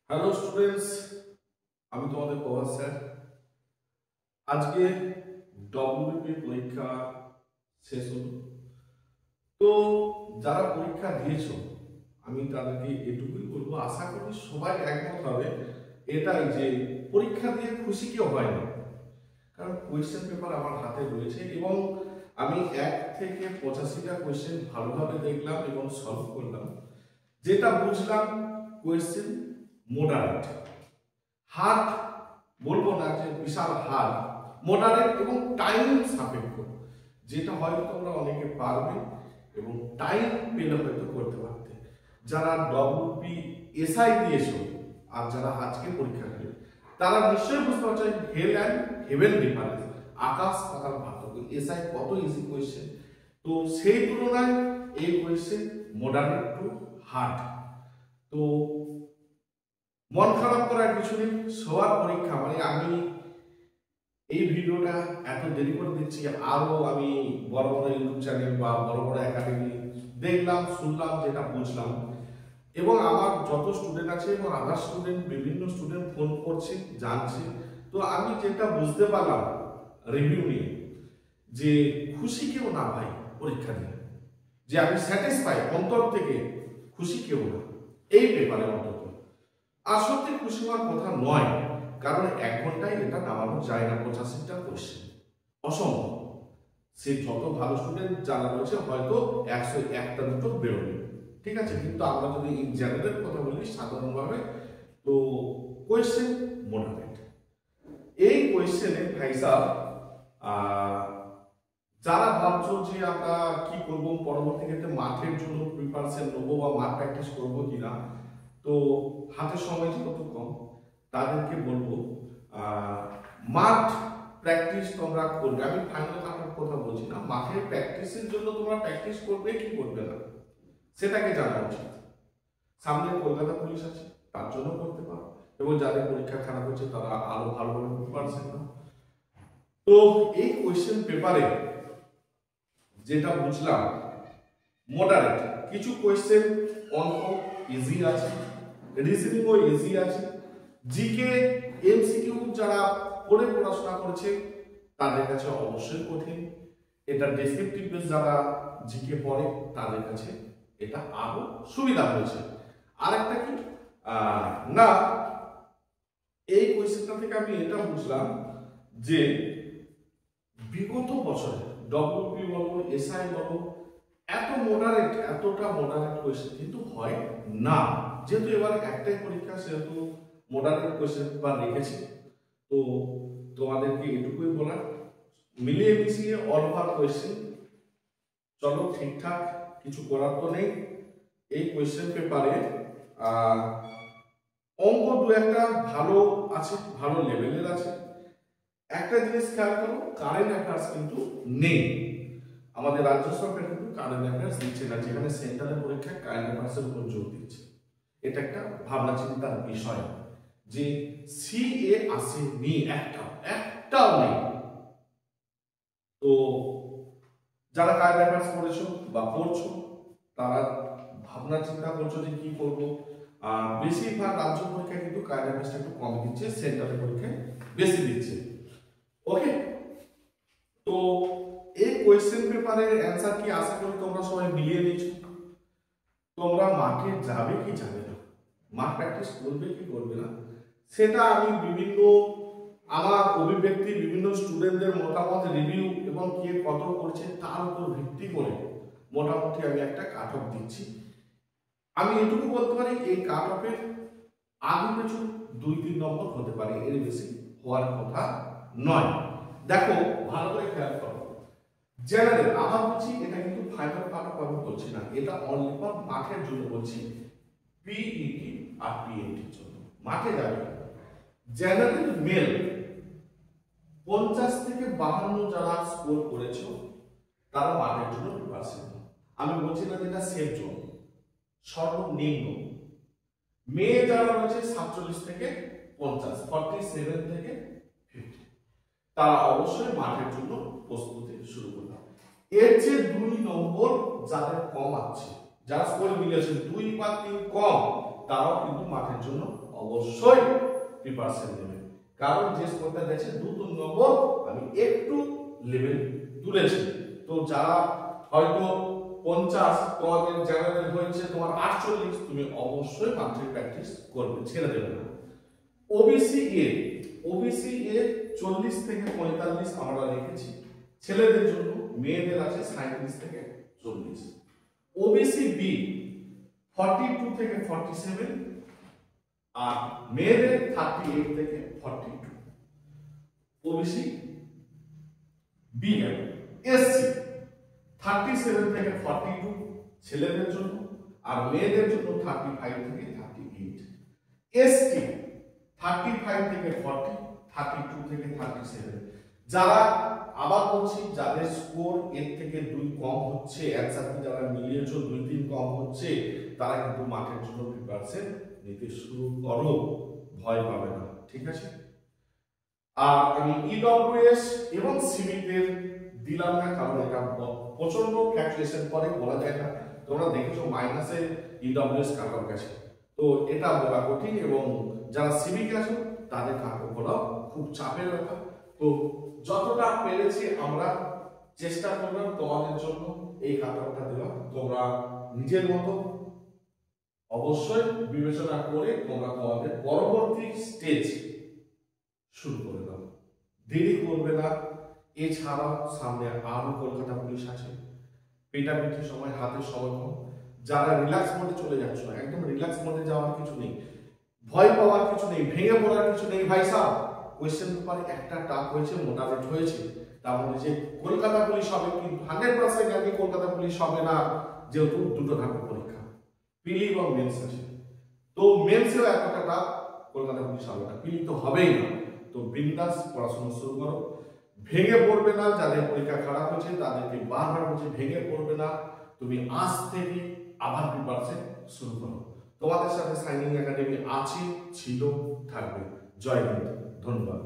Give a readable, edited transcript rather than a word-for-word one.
Hello students, আমি তোমাদের Prabhas sir. আজকে ডব্লিউবিপি পরীক্ষা শেষ হলো। তো যারা পরীক্ষা দিয়েছো আমি তাদেরকে এটুকুই বলবো, আশা করি সবাই একমত হবে এটাই যে পরীক্ষা দিয়ে খুশি কেউ হয়নি। কারণ কোয়েশ্চেন পেপার আমার হাতে রয়েছে এবং আমি 1 থেকে 85টা কোয়েশ্চেন ভালোভাবে দেখলাম এবং সলভ করলাম। যেটা বুঝলাম কোয়েশ্চেন মডারেট, হার্ড বলবো না যে বিশাল হার্ড, মডারেট এবং টাইম সাপেক্ষ, যেটা হয়তো তোমরা অনেকে পারবে এবং টাইম পেলে হয়তো করতে পারতে। যারা ডব্লিউপি এসআই দিয়েছো আর যারা আজকে পরীক্ষা দেবে তারা নিশ্চয়ই বুঝতে পারছো হেল অ্যান্ড হেভেন ডিফারেন্স, আকাশ পাতাল পার্থক্য। এসআই কত ইজি কোয়েশ্চেন, তো সেই তুলনায় এই কোয়েশ্চেন মডারেট টু হার্ড। তো মন খারাপ করার কিছু নেই, সবার পরীক্ষা আমি এই ভিডিওটা এত দেরি করে দিচ্ছি। আরো আমি বড় বড় ইউটিউব চ্যানেল বা বড় বড় একাডেমি দেখলাম, শুনলাম, যেটা বুঝলাম, এবং আমার যত স্টুডেন্ট আছে এবং আদার স্টুডেন্ট, বিভিন্ন স্টুডেন্ট ফোন করছে, জানছে। তো আমি যেটা বুঝতে পারলাম রিভিউ নিয়ে, যে খুশি কেউ না ভাই পরীক্ষা দিয়ে, যে আমি স্যাটিসফাই অন্তর থেকে, খুশি কেউ না এই পেপারে অন্তত। আর সত্যি খুশি হওয়ার কথা নয়, কারণ 1 ঘন্টায় এটা নামানো যায় না। 85টা কোয়েশ্চেন অসম্ভব। সে যত ভালো স্টুডেন্ট যারা রয়েছে হয়তো 101টা দুটো বেরোবে, ঠিক আছে। কিন্তু আমরা যদি ইন জেনারেল কথা বলি সাধারণভাবে, তো কোয়েশ্চেন মডারেট। এই কোয়েশ্চেনে ভাই সাহেব যারা ভাবছো যে আমরা কি করব, পরবর্তী ক্ষেত্রে মাঠের জন্য প্রিপারেশন নেবো বা মাঠ প্র্যাকটিস করবো কিনা, তো হাতে সময় যেহেতু কম, তাদেরকে বলবো মাঠ প্র্যাকটিস তোমরা করবে। আমি ফাইনাল কাটার কথা বলছি না, মাঠের প্র্যাকটিসের জন্য তোমরা প্র্যাকটিস করবে কি করবে না সেটাকে জানা উচিত। সামনে কলকাতা পুলিশ আছে, তার জন্য করতে পারো, এবং যাদের পরীক্ষা খারাপ হচ্ছে তারা আরো ভালোভাবে প্রিপারেশন নাও। তো এই কোয়েশ্চেন পেপারে যেটা বুঝলাম মডারেট, কিছু কোয়েশ্চেন অঙ্ক ইজি আছে, রিজনিংও ইজি আছে, জিকে এমসিকিউ যারা পড়াশোনা করছে তাদের কাছে অবশ্যই কঠিন। এটা ডেসক্রিপটিভ বেস যারা জিকে পড়ে তাদের কাছে এটা আরো সুবিধা হয়েছে। আরেকটা কি না, এই কোয়েশ্চেনটা থেকে আমি এটা বুঝলাম যে বিগত বছরে ডব্লিউপি বলো, এসআই বলো, এতটা মডারেট কোয়েশ্চেন কিন্তু হয় না। যেহেতু এবার একটাই পরীক্ষা, সেহেতু মডারেট কোয়েশ্চেন বা রেখেছি। তো তোমাদেরকে এটুকুই বলার, মিলিয়ে মিশিয়ে অল ওভার কোয়েশ্চেন চলো ঠিকঠাক, কিছু করার তো নেই। এই কোয়েশ্চেন পেপারে অঙ্ক 2-1টা ভালো আছে, ভালো লেভেলের আছে। একটা জিনিস খেয়াল করো, কারেন্ট অ্যাফেয়ার্স কিন্তু নেই। আমাদের রাজ্য সরকার কিন্তু কারেন্ট অ্যাফেয়ার্স দিচ্ছে না, যেখানে সেন্ট্রালের পরীক্ষায় কারেন্ট অ্যাফেয়ার্সের উপর জোর দিচ্ছে। এটা একটা ভাবনা চিন্তার বিষয় যে সিএ আসেনি, একটাও নেই। তো যারা কারেন্ট অ্যাফেয়ার্স পড়েছো বা পড়ছো তারা ভাবনা চিন্তা করছো যে কি করবো। বেশিরভাগ রাজ্য পরীক্ষায় কিন্তু কারেন্ট অ্যাফেয়ার্সটা একটু কম দিচ্ছে, সেন্ট্রালের পরীক্ষায় বেশি দিচ্ছে। ওকে, তো এই কোয়েশ্চেন পেপারের অ্যান্সার কি আশা করি তোমরা সবাই মিলিয়ে নিয়েছো। তোমরা মাঠে যাবে কি যাবে না, মাঠ প্র্যাকটিস করবে কি করবে না, সেটা আমি বিভিন্ন আমার অভিব্যক্তি, বিভিন্ন স্টুডেন্টদের মতামত, রিভিউ এবং কে কত করছে তার উপর ভিত্তি করে মোটামুটি আমি একটা কাট অফ দিচ্ছি। আমি এটুকু বলতে পারি এই কাট অফের আগে পেছু 2-3 নম্বর হতে পারে, এর বেশি হওয়ার কথা নয়। দেখো ভালো করে খেয়াল করো, জেনারেল আবার বলছি, এটা কিন্তু ফাইনাল কাট অফ আমি বলছি না, এটা অনলি ফর মাঠের জন্য বলছি, পিইটি আর পিএনটির জন্য মাঠে যাবে। জেনারেল মেল 50 থেকে 52 যারা স্কোর করেছো তারা মাঠের জন্য প্রিপারেশন। আমি বলছি না যেটা সেফ জোন, সর্বনিম্ন মেয়ে যারা রয়েছে 47 থেকে 50, 47 থেকে 50, তারা অবশ্যই মাঠের জন্য প্রস্তুতি শুরু করবে। এর যে 2 নম্বর যাদের কম আছে, যারা স্কোর মিলেছে 2 বা 3 কম, তারাও কিন্তু মাঠের জন্য অবশ্যই প্রিপারেশন নেবে, কারণ যে স্কোরটা দেখছে 2-3 নম্বর আমি একটু লেভেল তুলেছি। তো যারা হয়তো 50 তোমাদের জেনারেল হয়েছে তোমার 48, তুমি অবশ্যই মান্থলি প্র্যাকটিস করবে, ছেড়ে দেবে না। ওবিসি এ 40 থেকে 45 আমরা রেখেছি ছেলেদের জন্য, মেয়েদের আছে 37 থেকে 40। ওবিসি বি 42 থেকে 47 আর মেয়েদের 38 থেকে 42। ওবিসি বি এসসি 37 থেকে 42 ছেলেদের জন্য আর মেয়েদের জন্য 35 থেকে 38। এসটি 35 থেকে 40, 32 থেকে 37। যারা আবার বলছি যাদের স্কোর এর থেকে 2 কম হচ্ছে, অ্যানসার যারা মিলিয়েছো 2-3 কম হচ্ছে, তারা কিন্তু মাঠের জন্য প্রিপারেশন নিতে শুরু করো, ভয় পাবে না, ঠিক আছে? আর আমি ইডব্লিউএস এবং সিভিকের দিলাম না, কারণ এটা প্রচন্ড ক্যালকুলেশন করে, বলা যায় না। তোমরা দেখেছো মাইনাসে ইডব্লিউএস কাট অফ গেছে, তো এটা বলা কঠিন, এবং যারা সিভিক আছে তাদের কাট অফ বলা খুব চাপের ব্যাপার। তো যতটা পেরেছি আমরা চেষ্টা করলাম তোমাদের জন্য এই কাট অফটা দেওয়া। তোমরা নিজের মতো অবশ্যই বিবেচনা করে তোমরা তোমাদের পরবর্তী স্টেজ শুরু করে দাও, দেরি করবে না। এছাড়াও সামনে আরো কলকাতা পুলিশ আছে, পেটাপিটি সময়, হাতে সময় কম। যারা রিল্যাক্স মোডে চলে যাচ্ছ, একদম রিল্যাক্স মোডে যাওয়ার কিছু নেই, ভয় পাওয়ার কিছু নেই, ভেঙে পড়ার কিছু নেই। ভাই সাহেব কোয়েশ্চেন পেপারে একটা টাফ হয়েছে, মোটামুটি হয়েছে, তার মধ্যে যে কলকাতা পুলিশ হবে কিন্তু 100% আগে কলকাতা পুলিশ হবে না, যেহেতু দুটো ধাপের পরীক্ষা, পিলি এবং মেন্স আছে। তো মেন্সেও একটা টাফ, কলকাতা পুলিশ হবে না, পিলি তো হবেই না। তো বিন্দাস পড়াশোনা শুরু করো, ভেঙে পড়বে না। যাদের পরীক্ষা খারাপ হয়েছে তাদেরকে বারবার বলছি ভেঙে পড়বে না, তুমি আজ থেকে আবার প্রিপারেশন শুরু করো। তোমাদের সাথে সাইনিং একাডেমি আছে, ছিল, থাকবে। জয় হিন্দ, ধন্যবাদ।